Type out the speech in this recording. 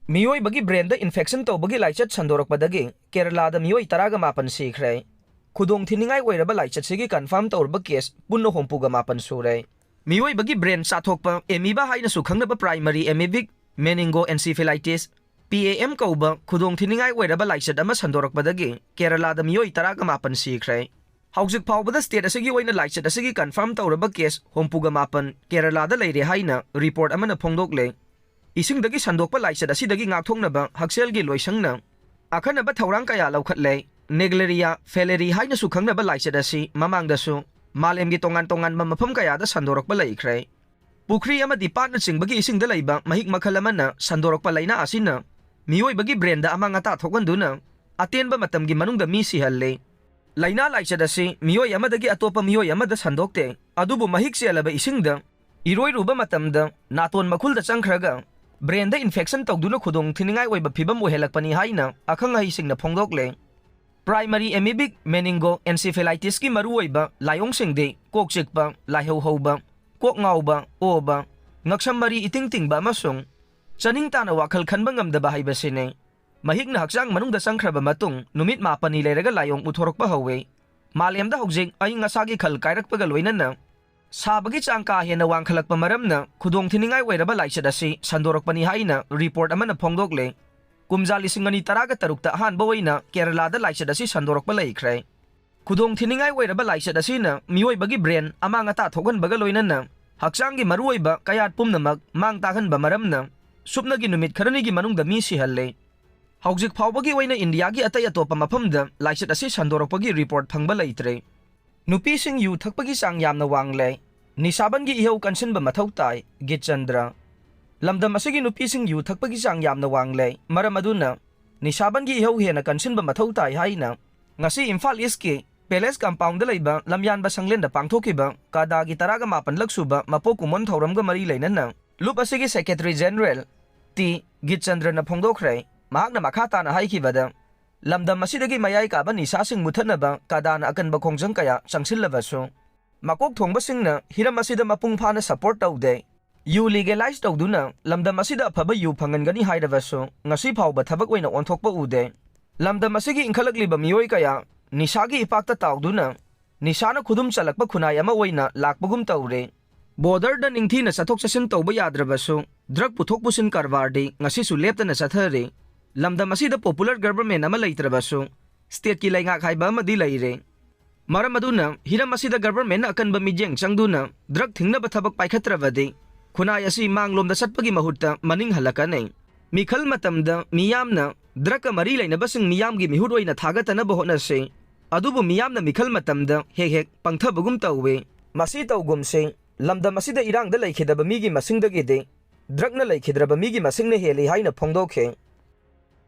मियोई बगी brain infection तौबगी लाइचत संदोरकपदगी केरलादा मियोई तरागा मापन सीख्रे खुदोंग थिनिंगाई ओइरबा लाइचत सिगी कन्फर्म तौरबा केस पुन्नो होंपुगा मापन सुरे मियोई बगी ब्रेन साथोकपा एमीबा हाइना सुखंगनबा primary amoebic meningoencephalitis PAM कौबा खुदोंग थिनिंगाई ओइरबा लाइचत अमा संदोरकपदगी केरलादा मियोई तरागा मापन सीख्रे हौजिक फाउबदा स्टेट असगी ओइना लाइचत असगी कन्फर्म तौरबा केस होंपुगा मापन केरलादा लेरे हाइना रिपोर्ट अमना फोंदोकले इसिंगदगी संदोकपा लाइचत असिदगी ngakthognaba hakselgi loisangna akhanaba thawrang kaya lawkhatle negleria feleria haina su khangnaba laichat asi mamangdasu malemgi tongan mafam kaya da sandorokpa laikhre pukri ama dipat na singbagi isingda laiba mahik makhalamana sandorokpa laina asina mioi bagi brenda amanga ta thokanduna atenba matamgi manungda mi sihalle laina laichat asi mioi amadagi atopa mioi amada sandokte adubu mahik selaba isingda iroi ruba matamda naton makhulda changkhraga brain infection तौदुना खुदोंग थिनिंगाई ओइबा फिबम ओहेलकपनी हाइना अखंग हाइसिंगना फोंदोकले प्राइमरी एमीबिक मेनिंगो एन्सेफेलाइटिस की मरु ओइबा लायोंग सिंगदे कोक चिकपा लाइहौ हौबा कोक ngauba ओबा ngaksammari इतिंग तिंगबा अमसुंग चनिंग ताना वाखल खनबा ngamdaba हाइबसिने महिकना हक्चांग मनुंगदा संख्रबा मतुंग नुमित मापनी लेरगा लायोंग उथोरकपा हौवे मालेमदा हौजिक अइंग असागी खल कायरकपगा लोइनना साबगी चांका हेना वांखलकपा मरमना खुदोंग थिनिंगाई ओइरबा लाइचत असि संदोरकपनी हाइना रिपोर्ट अमना फोंदोकले कुमजा लिसिंग अनि तरागा तरुकता अहानबा ओइना केरलादा लाइचत असि संदोरकपा लैख्रे खुदोंग थिनिंगाई ओइरबा लाइचत असिना मियोइबगी ब्रेन अमांगता थोगनबगा लोइनना हक्चांगी मरुओइबा कयात पुमनमक मांग तागनबा मरमना सुपनगी नुमित खरनिगी मनुंगदा मी सिहल्ले हौजिक फावबगी ओइना इंडियागी अतै अतोपा मफमदा लाइचत असि संदोरकपगी रिपोर्ट फंगबा लैत्रे नुपीसिंग यू थकपगी चांग यामना वांगले निसाबनगी इहौ कंसनबा मथौ ताई गितचंद्र लमदम असगी नुपीसिंग यू थकपगी चांग यामना वांगले मरम अदुना निसाबनगी इहौ हेना कंसनबा मथौ ताई हाइना ngasi Imphal East ki Palace compound da leiba lamyanba sanglenda pangthokiba kadagi taraga mapan laksuba mapokumon thauramga mari leinana lup asigi secretary general T Gitchandra na phongdokhre mahakna makhata na haikibada lamdam asidagi mayai ka ba nisa sing muthanaba kadana akanba khongjang kaya changsillabasu makok thongba singna hiram asida mapung phana support taude yu legalize tawduna lamdam asida phaba yu phangangani hairabasu ngasi phawba thabak oina onthokpa ude lamdam asigi inkhalakliba miyoi kaya nisagi ipakta tawduna nisana khudum chalakpa khunai ama oina lakpagum tawre border da ningthina sathok sasin tawba yadrabasu drug puthok pusin karwardi ngasi su leptana sathare lamdam asida popular government ama leitrabasu state ki lainga khaiba ma di leire maram aduna hiram asida government akanba mijeng changduna drug thingna ba thabak paikhatrabadi khunai asi manglom da satpagi mahutta maning halakane mikhal matamda miyamna drug mari leina basing miyam gi mihut oina thagatana bohona se adubu miyamna mikhal matamda hek pangthabagum tawwe masi tawgum se lamdam asida irang da leikhidaba migi masingdagi de drug na leikhidraba migi masingna heli haina phongdokhe